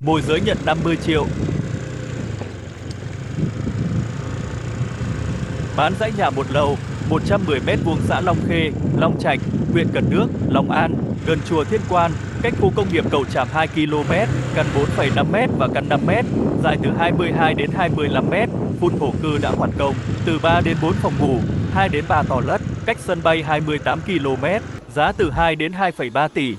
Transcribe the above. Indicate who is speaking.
Speaker 1: môi giới nhận 50 triệu. Bán dãy nhà một lầu, 110 m2 xã Long Khê, Long Trạch, huyện Cần Đước, Long An, gần chùa Thiên Quan, cách khu công nghiệp Cầu Tràm 2 km, căn 4,5 m và căn 5 m, dài từ 22 đến 25 m, phun thổ cư đã hoàn công, từ 3 đến 4 phòng ngủ, 2 đến 3 toilet, cách sân bay 28 km, giá từ 2 đến 2,3 tỷ.